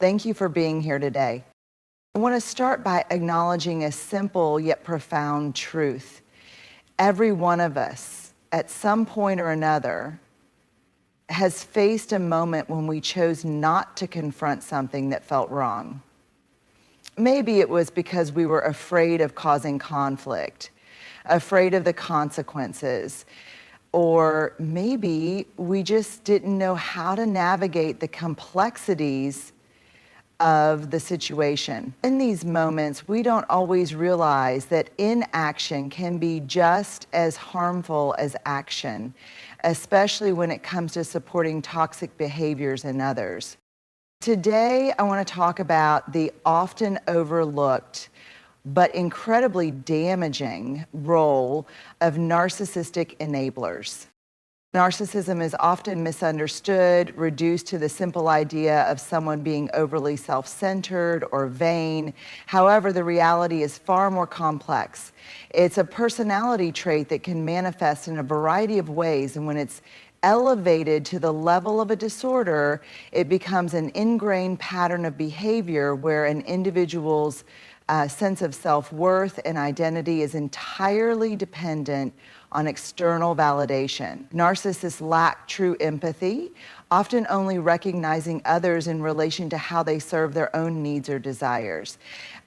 Thank you for being here today. I want to start by acknowledging a simple yet profound truth. Every one of us, at some point or another, has faced a moment when we chose not to confront something that felt wrong. Maybe it was because we were afraid of causing conflict, afraid of the consequences, or maybe we just didn't know how to navigate the complexities of the situation. In these moments, we don't always realize that inaction can be just as harmful as action, especially when it comes to supporting toxic behaviors in others. Today, I want to talk about the often overlooked but incredibly damaging role of narcissistic enablers. Narcissism is often misunderstood, reduced to the simple idea of someone being overly self-centered or vain. However, the reality is far more complex. It's a personality trait that can manifest in a variety of ways, and when it's elevated to the level of a disorder, it becomes an ingrained pattern of behavior where an individual's sense of self-worth and identity is entirely dependent on external validation. Narcissists lack true empathy, often only recognizing others in relation to how they serve their own needs or desires.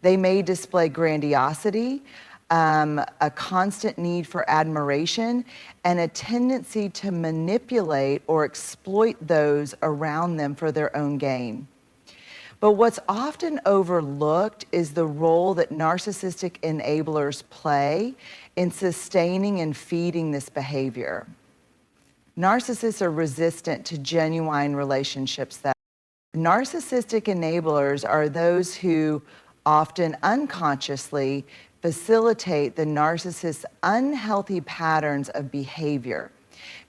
They may display grandiosity, a constant need for admiration, and a tendency to manipulate or exploit those around them for their own gain. But what's often overlooked is the role that narcissistic enablers play in sustaining and feeding this behavior. Narcissists are resistant to genuine relationships. Narcissistic enablers are those who often unconsciously facilitate the narcissist's unhealthy patterns of behavior.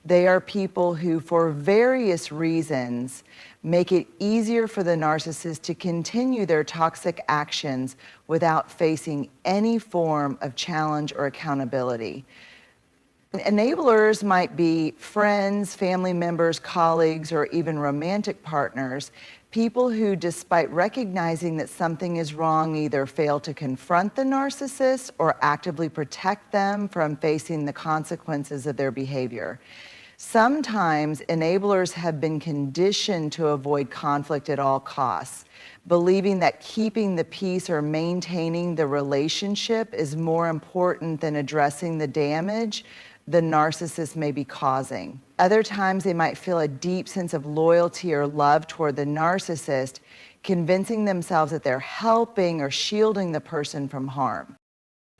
They are people who, for various reasons, make it easier for the narcissist to continue their toxic actions without facing any form of challenge or accountability. Enablers might be friends, family members, colleagues, or even romantic partners, people who, despite recognizing that something is wrong, either fail to confront the narcissist or actively protect them from facing the consequences of their behavior. Sometimes enablers have been conditioned to avoid conflict at all costs, believing that keeping the peace or maintaining the relationship is more important than addressing the damage the narcissist may be causing. Other times they might feel a deep sense of loyalty or love toward the narcissist, convincing themselves that they're helping or shielding the person from harm.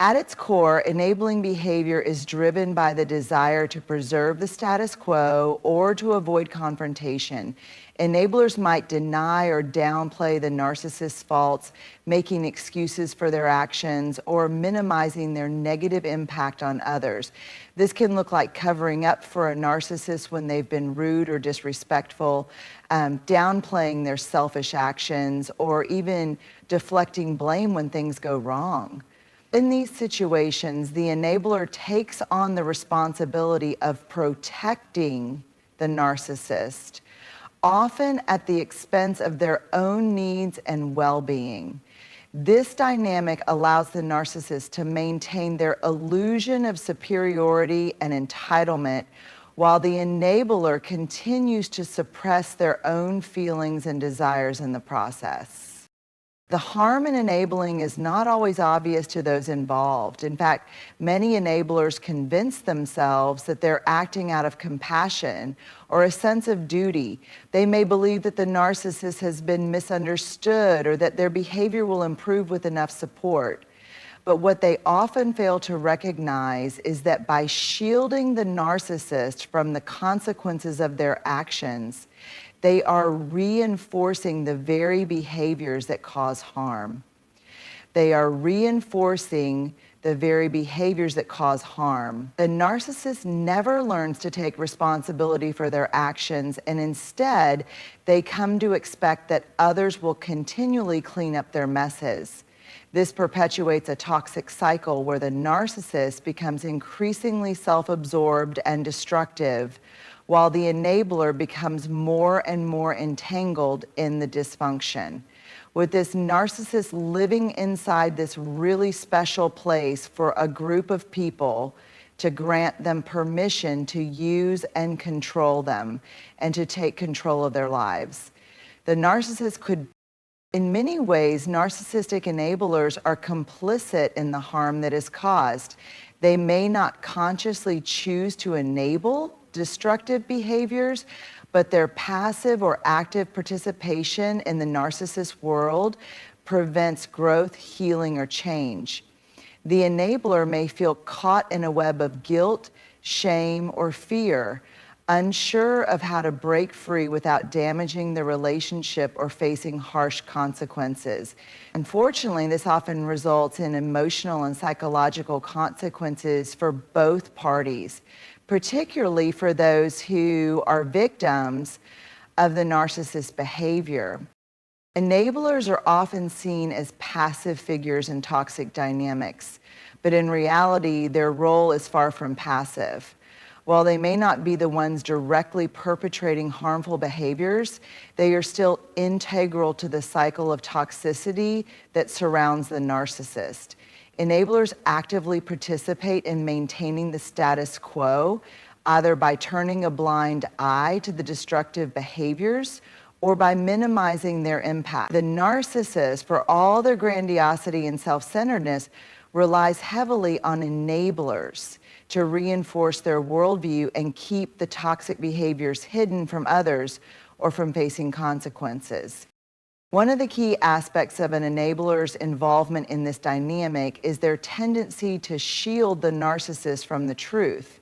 At its core, enabling behavior is driven by the desire to preserve the status quo or to avoid confrontation. Enablers might deny or downplay the narcissist's faults, making excuses for their actions or minimizing their negative impact on others. This can look like covering up for a narcissist when they've been rude or disrespectful, downplaying their selfish actions, or even deflecting blame when things go wrong. In these situations, the enabler takes on the responsibility of protecting the narcissist, often at the expense of their own needs and well-being. This dynamic allows the narcissist to maintain their illusion of superiority and entitlement, while the enabler continues to suppress their own feelings and desires in the process. The harm in enabling is not always obvious to those involved. In fact, many enablers convince themselves that they're acting out of compassion or a sense of duty. They may believe that the narcissist has been misunderstood or that their behavior will improve with enough support. But what they often fail to recognize is that by shielding the narcissist from the consequences of their actions, they are reinforcing the very behaviors that cause harm. They are reinforcing the very behaviors that cause harm. The narcissist never learns to take responsibility for their actions, and instead, they come to expect that others will continually clean up their messes. This perpetuates a toxic cycle where the narcissist becomes increasingly self-absorbed and destructive, while the enabler becomes more and more entangled in the dysfunction. With this narcissist living inside this really special place for a group of people to grant them permission to use and control them and to take control of their lives. The narcissist could, in many ways, narcissistic enablers are complicit in the harm that is caused. They may not consciously choose to enable destructive behaviors, but their passive or active participation in the narcissist world prevents growth, healing, or change. The enabler may feel caught in a web of guilt, shame, or fear, unsure of how to break free without damaging the relationship or facing harsh consequences. Unfortunately, this often results in emotional and psychological consequences for both parties, particularly for those who are victims of the narcissist behavior. Enablers are often seen as passive figures in toxic dynamics, but in reality, their role is far from passive. While they may not be the ones directly perpetrating harmful behaviors, they are still integral to the cycle of toxicity that surrounds the narcissist. Enablers actively participate in maintaining the status quo, either by turning a blind eye to the destructive behaviors or by minimizing their impact. The narcissist, for all their grandiosity and self-centeredness, relies heavily on enablers to reinforce their worldview and keep the toxic behaviors hidden from others or from facing consequences. One of the key aspects of an enabler's involvement in this dynamic is their tendency to shield the narcissist from the truth.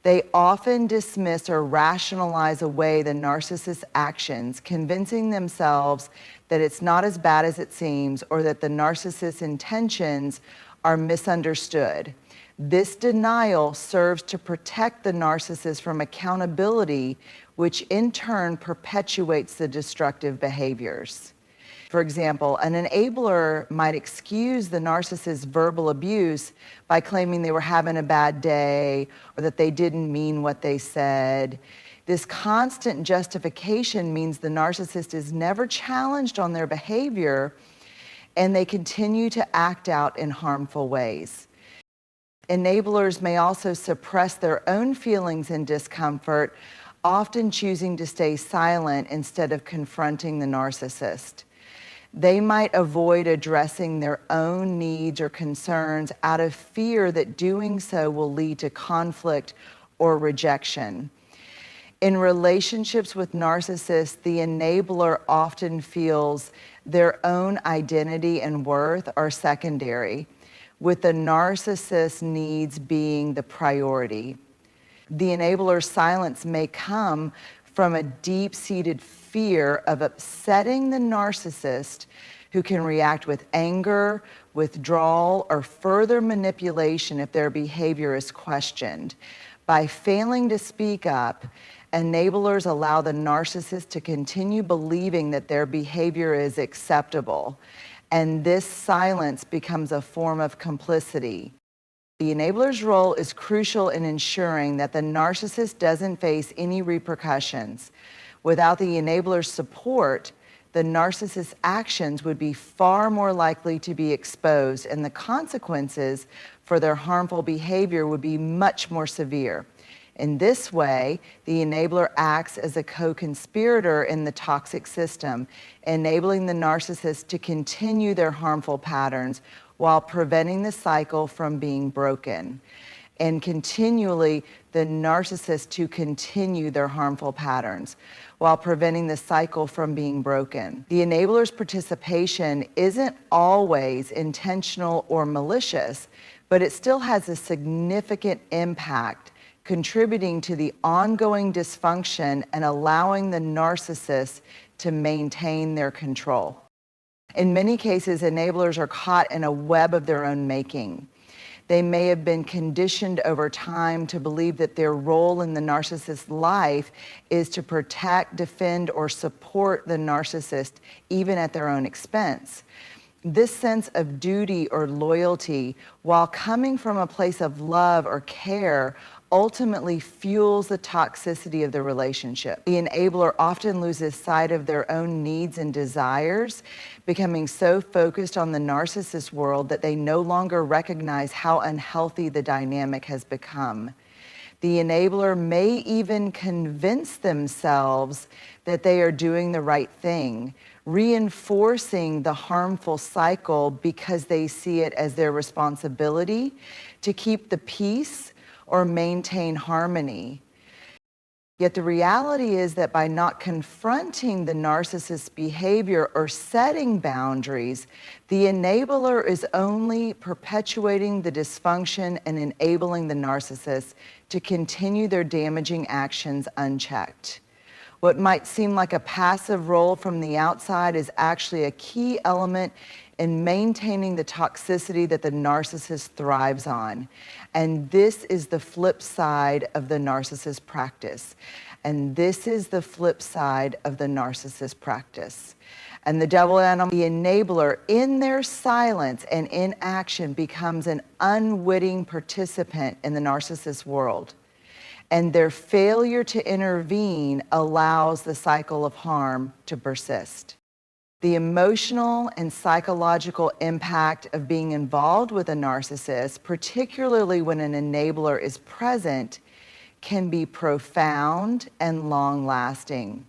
They often dismiss or rationalize away the narcissist's actions, convincing themselves that it's not as bad as it seems or that the narcissist's intentions are misunderstood. This denial serves to protect the narcissist from accountability, which in turn perpetuates the destructive behaviors. For example, an enabler might excuse the narcissist's verbal abuse by claiming they were having a bad day or that they didn't mean what they said. This constant justification means the narcissist is never challenged on their behavior and they continue to act out in harmful ways. Enablers may also suppress their own feelings and discomfort, often choosing to stay silent instead of confronting the narcissist. They might avoid addressing their own needs or concerns out of fear that doing so will lead to conflict or rejection. In relationships with narcissists, the enabler often feels their own identity and worth are secondary, with the narcissist's needs being the priority. The enabler's silence may come from a deep-seated fear of upsetting the narcissist, who can react with anger, withdrawal, or further manipulation if their behavior is questioned. By failing to speak up, enablers allow the narcissist to continue believing that their behavior is acceptable, and this silence becomes a form of complicity. The enabler's role is crucial in ensuring that the narcissist doesn't face any repercussions. Without the enabler's support, the narcissist's actions would be far more likely to be exposed, and the consequences for their harmful behavior would be much more severe. In this way, the enabler acts as a co-conspirator in the toxic system, enabling the narcissist to continue their harmful patterns while preventing the cycle from being broken, and continually the narcissist to continue their harmful patterns while preventing the cycle from being broken. The enabler's participation isn't always intentional or malicious, but it still has a significant impact, contributing to the ongoing dysfunction and allowing the narcissist to maintain their control. In many cases, enablers are caught in a web of their own making. They may have been conditioned over time to believe that their role in the narcissist's life is to protect, defend, or support the narcissist, even at their own expense. This sense of duty or loyalty, while coming from a place of love or care, ultimately fuels the toxicity of the relationship. The enabler often loses sight of their own needs and desires, becoming so focused on the narcissist world that they no longer recognize how unhealthy the dynamic has become. The enabler may even convince themselves that they are doing the right thing, reinforcing the harmful cycle because they see it as their responsibility to keep the peace or maintain harmony. Yet the reality is that by not confronting the narcissist's behavior or setting boundaries, the enabler is only perpetuating the dysfunction and enabling the narcissist to continue their damaging actions unchecked. What might seem like a passive role from the outside is actually a key element in maintaining the toxicity that the narcissist thrives on. And this is the flip side of the narcissist practice. And this is the flip side of the narcissist practice. And the devil animal, the enabler, in their silence and inaction becomes an unwitting participant in the narcissist world. And their failure to intervene allows the cycle of harm to persist. The emotional and psychological impact of being involved with a narcissist, particularly when an enabler is present, can be profound and long-lasting.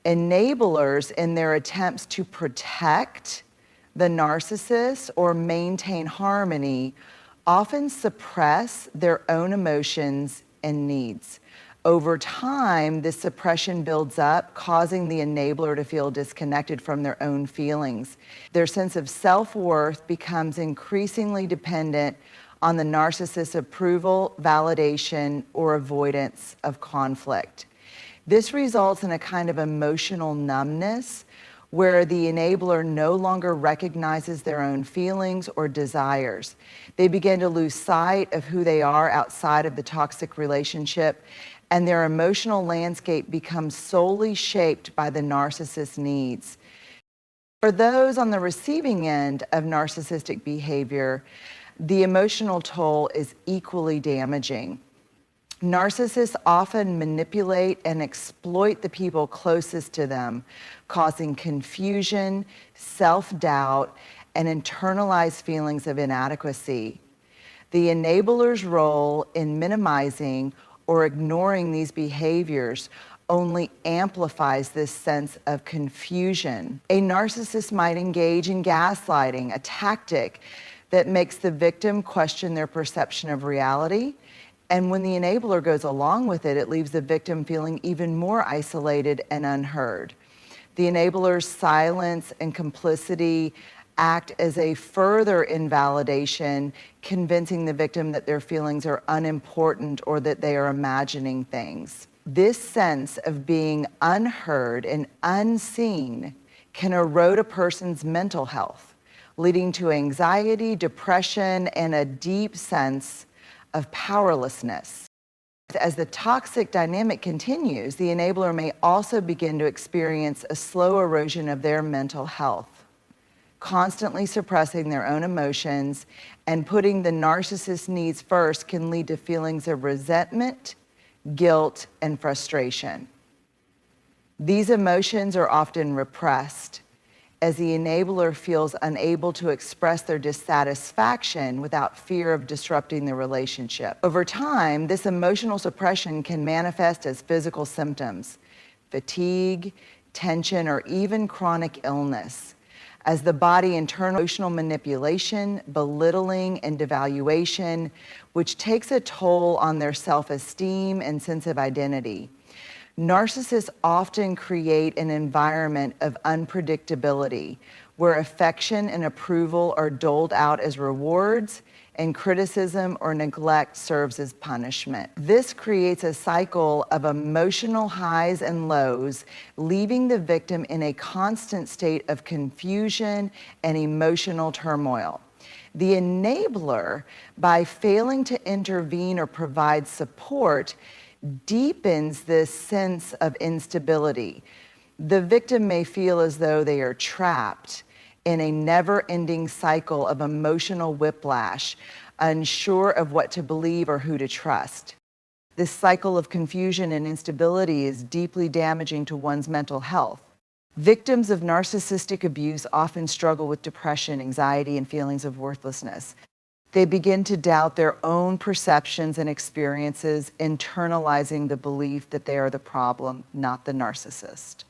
Enablers, in their attempts to protect the narcissist or maintain harmony, often suppress their own emotions and needs. Over time, this suppression builds up, causing the enabler to feel disconnected from their own feelings. Their sense of self-worth becomes increasingly dependent on the narcissist's approval, validation, or avoidance of conflict. This results in a kind of emotional numbness where the enabler no longer recognizes their own feelings or desires. They begin to lose sight of who they are outside of the toxic relationship, and their emotional landscape becomes solely shaped by the narcissist's needs. For those on the receiving end of narcissistic behavior, the emotional toll is equally damaging. Narcissists often manipulate and exploit the people closest to them, causing confusion, self-doubt, and internalized feelings of inadequacy. The enabler's role in minimizing or ignoring these behaviors only amplifies this sense of confusion. A narcissist might engage in gaslighting, a tactic that makes the victim question their perception of reality. And when the enabler goes along with it, it leaves the victim feeling even more isolated and unheard. The enabler's silence and complicity act as a further invalidation, convincing the victim that their feelings are unimportant or that they are imagining things. This sense of being unheard and unseen can erode a person's mental health, leading to anxiety, depression, and a deep sense of powerlessness. As the toxic dynamic continues, the enabler may also begin to experience a slow erosion of their mental health, constantly suppressing their own emotions and putting the narcissist's needs first can lead to feelings of resentment, guilt, and frustration. These emotions are often repressed as the enabler feels unable to express their dissatisfaction without fear of disrupting the relationship. Over time, this emotional suppression can manifest as physical symptoms, fatigue, tension, or even chronic illness, as the body internal emotional manipulation, belittling, and devaluation, which takes a toll on their self-esteem and sense of identity. Narcissists often create an environment of unpredictability, where affection and approval are doled out as rewards, and criticism or neglect serves as punishment. This creates a cycle of emotional highs and lows, leaving the victim in a constant state of confusion and emotional turmoil. The enabler, by failing to intervene or provide support, deepens this sense of instability. The victim may feel as though they are trapped in a never-ending cycle of emotional whiplash, unsure of what to believe or who to trust. This cycle of confusion and instability is deeply damaging to one's mental health. Victims of narcissistic abuse often struggle with depression, anxiety, and feelings of worthlessness. They begin to doubt their own perceptions and experiences, internalizing the belief that they are the problem, not the narcissist.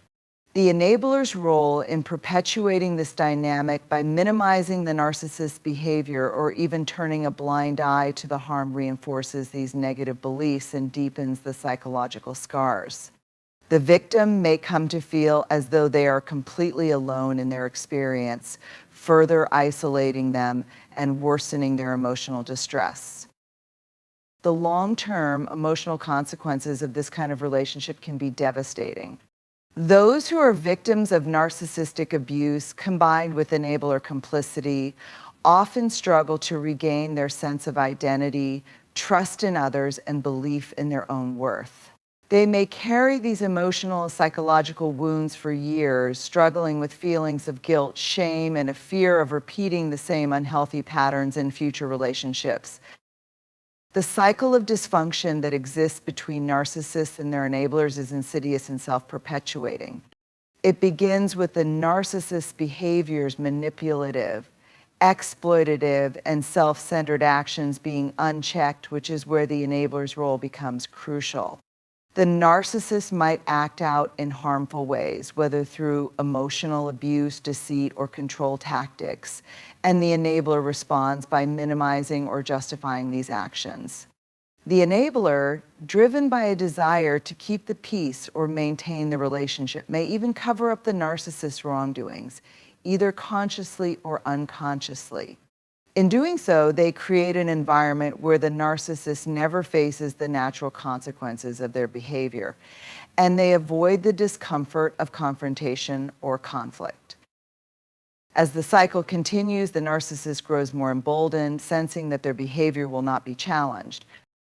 The enabler's role in perpetuating this dynamic by minimizing the narcissist's behavior or even turning a blind eye to the harm reinforces these negative beliefs and deepens the psychological scars. The victim may come to feel as though they are completely alone in their experience, further isolating them and worsening their emotional distress. The long-term emotional consequences of this kind of relationship can be devastating. Those who are victims of narcissistic abuse combined with enabler complicity often struggle to regain their sense of identity, trust in others, and belief in their own worth. They may carry these emotional and psychological wounds for years, struggling with feelings of guilt, shame, and a fear of repeating the same unhealthy patterns in future relationships. The cycle of dysfunction that exists between narcissists and their enablers is insidious and self-perpetuating. It begins with the narcissist's behaviors, manipulative, exploitative, and self-centered actions being unchecked, which is where the enabler's role becomes crucial. The narcissist might act out in harmful ways, whether through emotional abuse, deceit, or control tactics, and the enabler responds by minimizing or justifying these actions. The enabler, driven by a desire to keep the peace or maintain the relationship, may even cover up the narcissist's wrongdoings, either consciously or unconsciously. In doing so, they create an environment where the narcissist never faces the natural consequences of their behavior, and they avoid the discomfort of confrontation or conflict. As the cycle continues, the narcissist grows more emboldened, sensing that their behavior will not be challenged.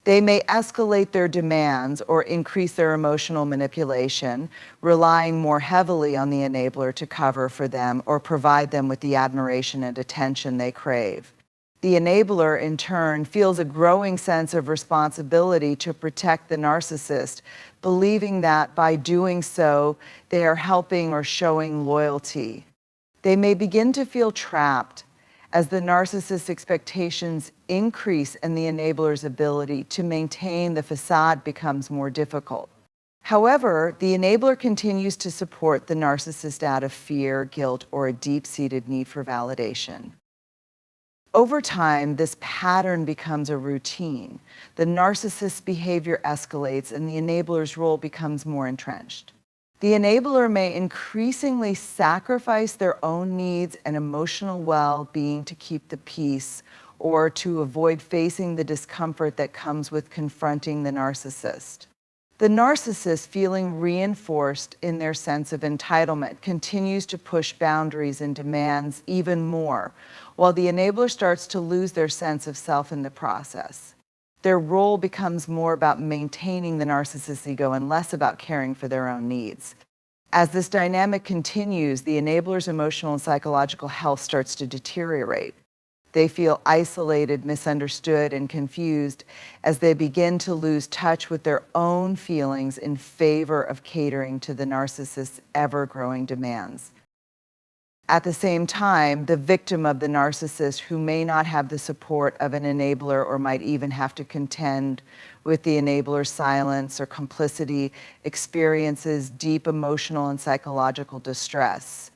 They may escalate their demands or increase their emotional manipulation, relying more heavily on the enabler to cover for them or provide them with the admiration and attention they crave. The enabler, in turn, feels a growing sense of responsibility to protect the narcissist, believing that by doing so, they are helping or showing loyalty. They may begin to feel trapped as the narcissist's expectations increase and the enabler's ability to maintain the facade becomes more difficult. However, the enabler continues to support the narcissist out of fear, guilt, or a deep-seated need for validation. Over time, this pattern becomes a routine. The narcissist's behavior escalates and the enabler's role becomes more entrenched. The enabler may increasingly sacrifice their own needs and emotional well-being to keep the peace or to avoid facing the discomfort that comes with confronting the narcissist. The narcissist, feeling reinforced in their sense of entitlement, continues to push boundaries and demands even more, while the enabler starts to lose their sense of self in the process. Their role becomes more about maintaining the narcissist's ego and less about caring for their own needs. As this dynamic continues, the enabler's emotional and psychological health starts to deteriorate. They feel isolated, misunderstood, and confused as they begin to lose touch with their own feelings in favor of catering to the narcissist's ever-growing demands. At the same time, the victim of the narcissist, who may not have the support of an enabler or might even have to contend with the enabler's silence or complicity, experiences deep emotional and psychological distress.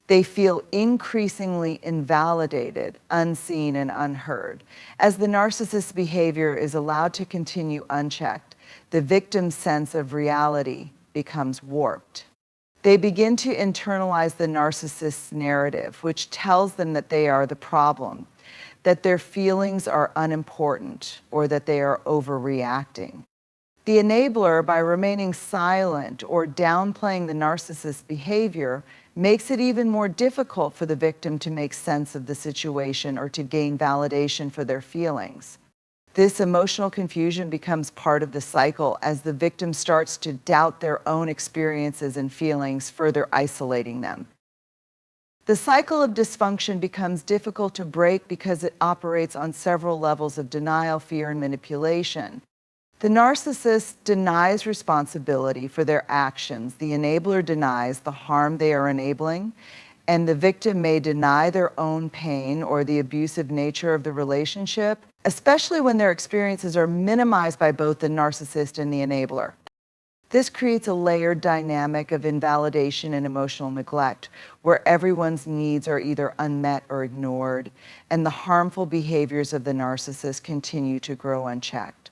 They feel increasingly invalidated, unseen, and unheard. As the narcissist's behavior is allowed to continue unchecked, the victim's sense of reality becomes warped. They begin to internalize the narcissist's narrative, which tells them that they are the problem, that their feelings are unimportant, or that they are overreacting. The enabler, by remaining silent or downplaying the narcissist's behavior, makes it even more difficult for the victim to make sense of the situation or to gain validation for their feelings. This emotional confusion becomes part of the cycle as the victim starts to doubt their own experiences and feelings, further isolating them. The cycle of dysfunction becomes difficult to break because it operates on several levels of denial, fear, and manipulation. The narcissist denies responsibility for their actions. The enabler denies the harm they are enabling, and the victim may deny their own pain or the abusive nature of the relationship, especially when their experiences are minimized by both the narcissist and the enabler. This creates a layered dynamic of invalidation and emotional neglect, where everyone's needs are either unmet or ignored, and the harmful behaviors of the narcissist continue to grow unchecked.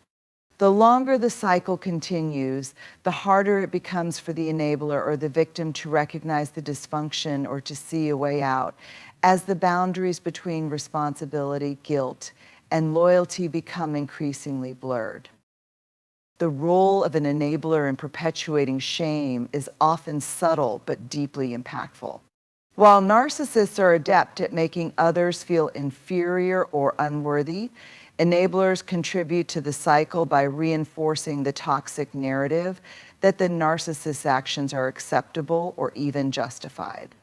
The longer the cycle continues, the harder it becomes for the enabler or the victim to recognize the dysfunction or to see a way out, as the boundaries between responsibility, guilt, and loyalty become increasingly blurred. The role of an enabler in perpetuating shame is often subtle but deeply impactful. While narcissists are adept at making others feel inferior or unworthy, enablers contribute to the cycle by reinforcing the toxic narrative that the narcissist's actions are acceptable or even justified.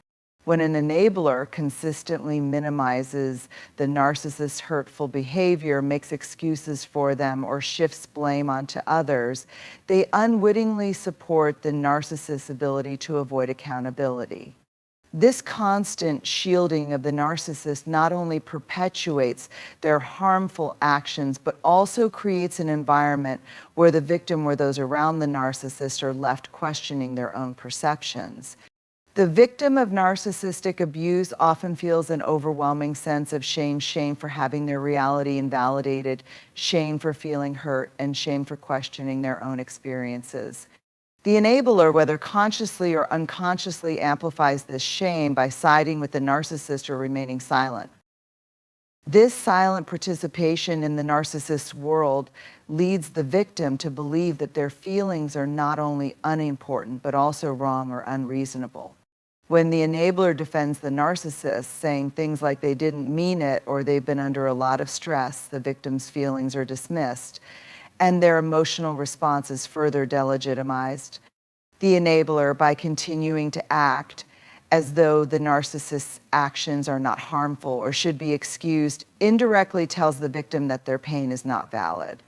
When an enabler consistently minimizes the narcissist's hurtful behavior, makes excuses for them, or shifts blame onto others, they unwittingly support the narcissist's ability to avoid accountability. This constant shielding of the narcissist not only perpetuates their harmful actions, but also creates an environment where the victim or those around the narcissist are left questioning their own perceptions. The victim of narcissistic abuse often feels an overwhelming sense of shame for having their reality invalidated, shame for feeling hurt, and shame for questioning their own experiences. The enabler, whether consciously or unconsciously, amplifies this shame by siding with the narcissist or remaining silent. This silent participation in the narcissist's world leads the victim to believe that their feelings are not only unimportant, but also wrong or unreasonable. When the enabler defends the narcissist, saying things like they didn't mean it or they've been under a lot of stress, the victim's feelings are dismissed, and their emotional response is further delegitimized. The enabler, by continuing to act as though the narcissist's actions are not harmful or should be excused, indirectly tells the victim that their pain is not valid.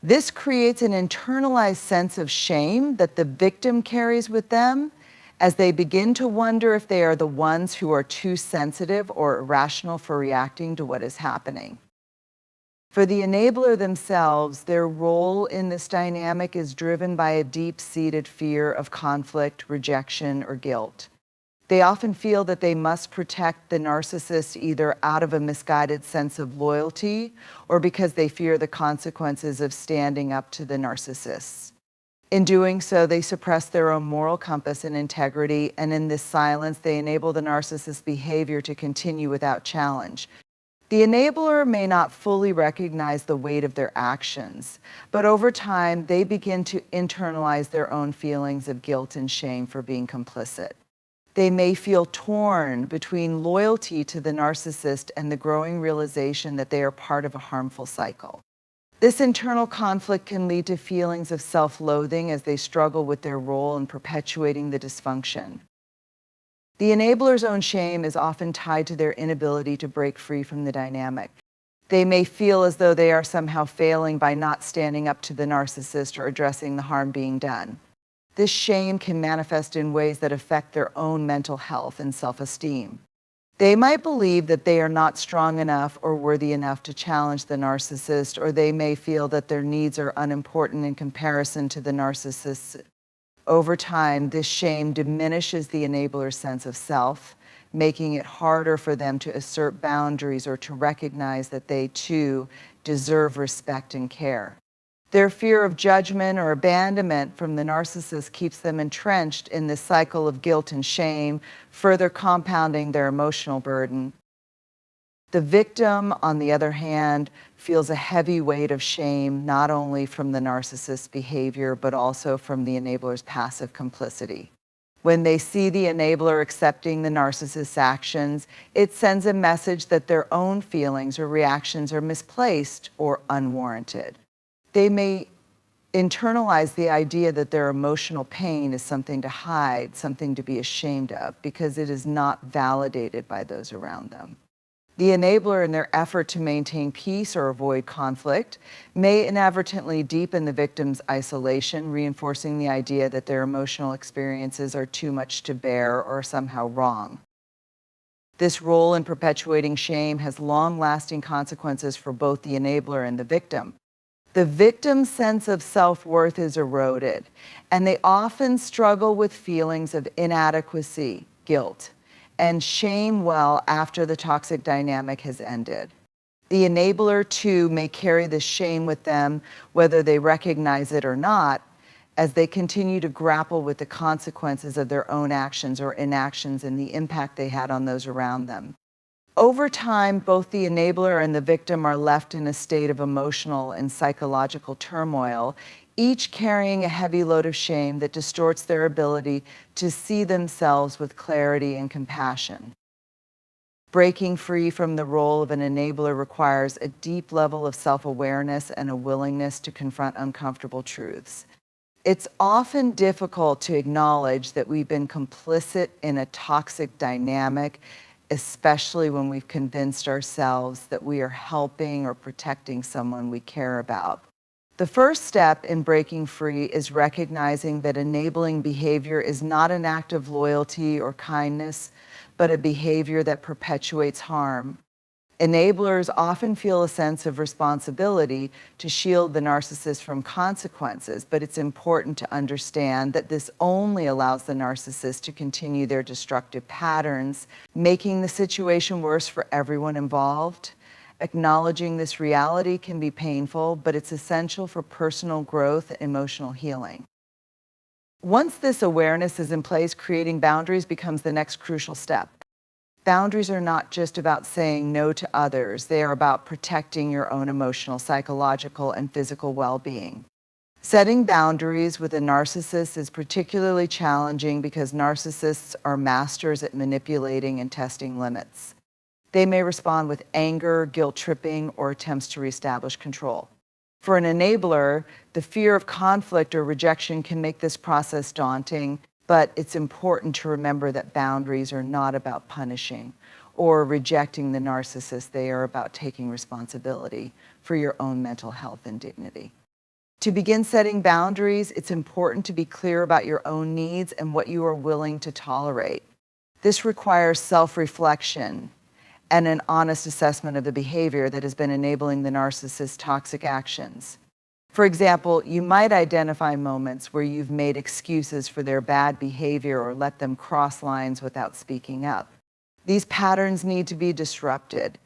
This creates an internalized sense of shame that the victim carries with them, as they begin to wonder if they are the ones who are too sensitive or irrational for reacting to what is happening. For the enabler themselves, their role in this dynamic is driven by a deep-seated fear of conflict, rejection, or guilt. They often feel that they must protect the narcissist either out of a misguided sense of loyalty or because they fear the consequences of standing up to the narcissist. In doing so, they suppress their own moral compass and integrity, and in this silence, they enable the narcissist's behavior to continue without challenge. The enabler may not fully recognize the weight of their actions, but over time, they begin to internalize their own feelings of guilt and shame for being complicit. They may feel torn between loyalty to the narcissist and the growing realization that they are part of a harmful cycle. This internal conflict can lead to feelings of self-loathing as they struggle with their role in perpetuating the dysfunction. The enabler's own shame is often tied to their inability to break free from the dynamic. They may feel as though they are somehow failing by not standing up to the narcissist or addressing the harm being done. This shame can manifest in ways that affect their own mental health and self-esteem. They might believe that they are not strong enough or worthy enough to challenge the narcissist, or they may feel that their needs are unimportant in comparison to the narcissist. Over time, this shame diminishes the enabler's sense of self, making it harder for them to assert boundaries or to recognize that they too deserve respect and care. Their fear of judgment or abandonment from the narcissist keeps them entrenched in this cycle of guilt and shame, further compounding their emotional burden. The victim, on the other hand, feels a heavy weight of shame, not only from the narcissist's behavior, but also from the enabler's passive complicity. When they see the enabler accepting the narcissist's actions, it sends a message that their own feelings or reactions are misplaced or unwarranted. They may internalize the idea that their emotional pain is something to hide, something to be ashamed of, because it is not validated by those around them. The enabler, in their effort to maintain peace or avoid conflict, may inadvertently deepen the victim's isolation, reinforcing the idea that their emotional experiences are too much to bear or somehow wrong. This role in perpetuating shame has long-lasting consequences for both the enabler and the victim. The victim's sense of self-worth is eroded, and they often struggle with feelings of inadequacy, guilt, and shame well after the toxic dynamic has ended. The enabler, too, may carry this shame with them, whether they recognize it or not, as they continue to grapple with the consequences of their own actions or inactions and the impact they had on those around them. Over time, both the enabler and the victim are left in a state of emotional and psychological turmoil, each carrying a heavy load of shame that distorts their ability to see themselves with clarity and compassion. Breaking free from the role of an enabler requires a deep level of self-awareness and a willingness to confront uncomfortable truths. It's often difficult to acknowledge that we've been complicit in a toxic dynamic, especially when we've convinced ourselves that we are helping or protecting someone we care about. The first step in breaking free is recognizing that enabling behavior is not an act of loyalty or kindness, but a behavior that perpetuates harm. Enablers often feel a sense of responsibility to shield the narcissist from consequences, but it's important to understand that this only allows the narcissist to continue their destructive patterns, making the situation worse for everyone involved. Acknowledging this reality can be painful, but it's essential for personal growth and emotional healing. Once this awareness is in place, creating boundaries becomes the next crucial step. Boundaries are not just about saying no to others. They are about protecting your own emotional, psychological, and physical well-being. Setting boundaries with a narcissist is particularly challenging because narcissists are masters at manipulating and testing limits. They may respond with anger, guilt-tripping, or attempts to reestablish control. For an enabler, the fear of conflict or rejection can make this process daunting, but it's important to remember that boundaries are not about punishing or rejecting the narcissist. They are about taking responsibility for your own mental health and dignity. To begin setting boundaries, it's important to be clear about your own needs and what you are willing to tolerate. This requires self-reflection and an honest assessment of the behavior that has been enabling the narcissist's toxic actions. For example, you might identify moments where you've made excuses for their bad behavior or let them cross lines without speaking up. These patterns need to be disrupted.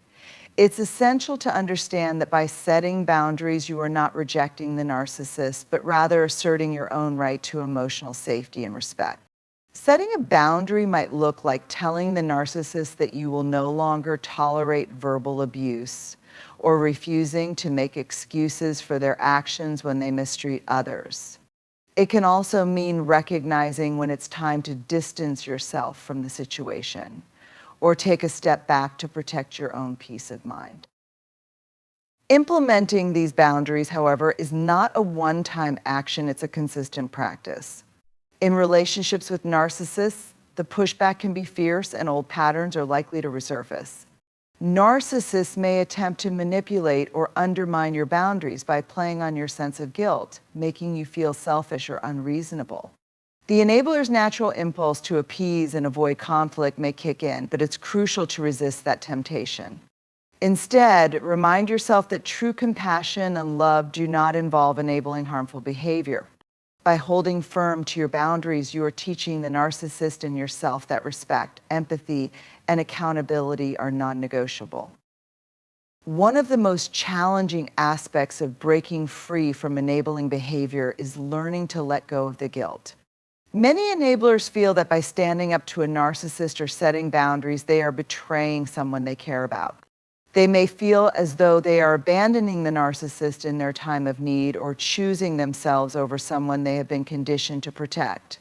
It's essential to understand that by setting boundaries, you are not rejecting the narcissist, but rather asserting your own right to emotional safety and respect. Setting a boundary might look like telling the narcissist that you will no longer tolerate verbal abuse, or refusing to make excuses for their actions when they mistreat others. It can also mean recognizing when it's time to distance yourself from the situation, or take a step back to protect your own peace of mind. Implementing these boundaries, however, is not a one-time action, it's a consistent practice. In relationships with narcissists, the pushback can be fierce and old patterns are likely to resurface. Narcissists may attempt to manipulate or undermine your boundaries by playing on your sense of guilt, making you feel selfish or unreasonable. The enabler's natural impulse to appease and avoid conflict may kick in, but it's crucial to resist that temptation. Instead, remind yourself that true compassion and love do not involve enabling harmful behavior. By holding firm to your boundaries, you are teaching the narcissist and yourself that respect, empathy, and accountability are non-negotiable. One of the most challenging aspects of breaking free from enabling behavior is learning to let go of the guilt. Many enablers feel that by standing up to a narcissist or setting boundaries, they are betraying someone they care about. They may feel as though they are abandoning the narcissist in their time of need or choosing themselves over someone they have been conditioned to protect.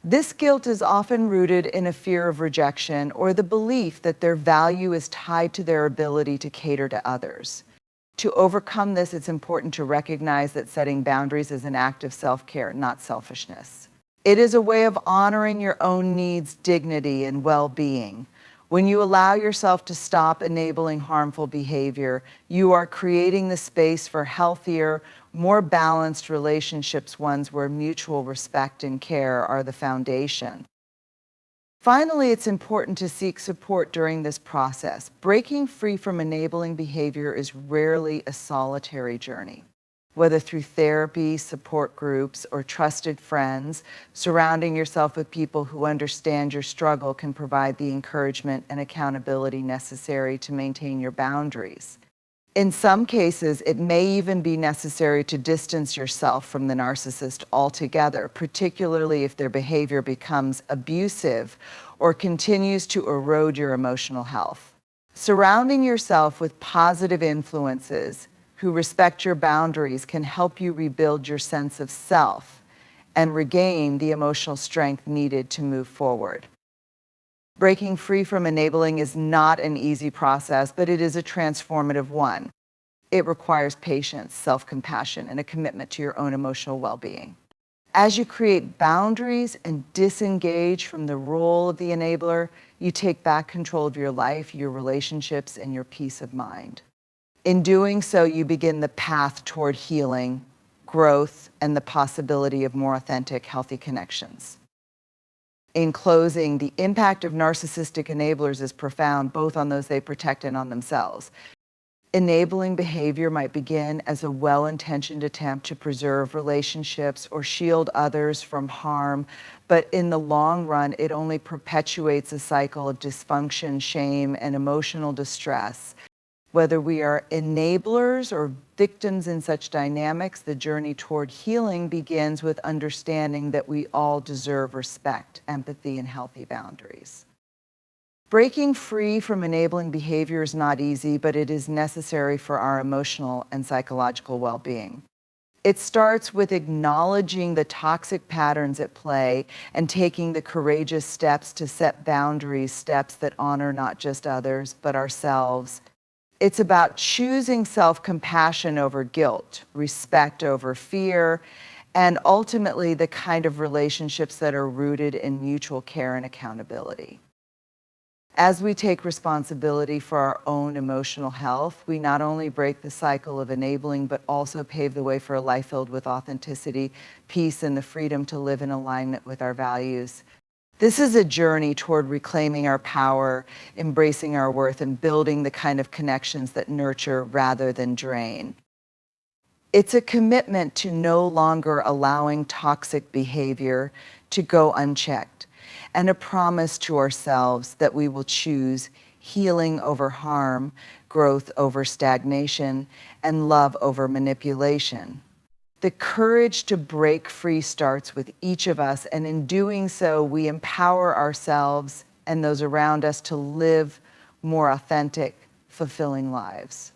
This guilt is often rooted in a fear of rejection or the belief that their value is tied to their ability to cater to others. To overcome this, it's important to recognize that setting boundaries is an act of self-care, not selfishness. It is a way of honoring your own needs, dignity, and well-being, When you allow yourself to stop enabling harmful behavior, you are creating the space for healthier, more balanced relationships, ones where mutual respect and care are the foundation. Finally, it's important to seek support during this process. Breaking free from enabling behavior is rarely a solitary journey. Whether through therapy, support groups, or trusted friends, surrounding yourself with people who understand your struggle can provide the encouragement and accountability necessary to maintain your boundaries. In some cases, it may even be necessary to distance yourself from the narcissist altogether, particularly if their behavior becomes abusive or continues to erode your emotional health. Surrounding yourself with positive influences who respect your boundaries can help you rebuild your sense of self and regain the emotional strength needed to move forward. Breaking free from enabling is not an easy process, but it is a transformative one. It requires patience, self-compassion, and a commitment to your own emotional well-being. As you create boundaries and disengage from the role of the enabler, you take back control of your life, your relationships, and your peace of mind. In doing so, you begin the path toward healing, growth, and the possibility of more authentic, healthy connections. In closing, the impact of narcissistic enablers is profound, both on those they protect and on themselves. Enabling behavior might begin as a well-intentioned attempt to preserve relationships or shield others from harm, but in the long run, it only perpetuates a cycle of dysfunction, shame, and emotional distress. Whether we are enablers or victims in such dynamics, the journey toward healing begins with understanding that we all deserve respect, empathy, and healthy boundaries. Breaking free from enabling behavior is not easy, but it is necessary for our emotional and psychological well-being. It starts with acknowledging the toxic patterns at play and taking the courageous steps to set boundaries, steps that honor not just others, but ourselves. It's about choosing self-compassion over guilt, respect over fear, and ultimately the kind of relationships that are rooted in mutual care and accountability. As we take responsibility for our own emotional health, we not only break the cycle of enabling, but also pave the way for a life filled with authenticity, peace, and the freedom to live in alignment with our values. This is a journey toward reclaiming our power, embracing our worth, and building the kind of connections that nurture rather than drain. It's a commitment to no longer allowing toxic behavior to go unchecked, and a promise to ourselves that we will choose healing over harm, growth over stagnation, and love over manipulation. The courage to break free starts with each of us, and in doing so, we empower ourselves and those around us to live more authentic, fulfilling lives.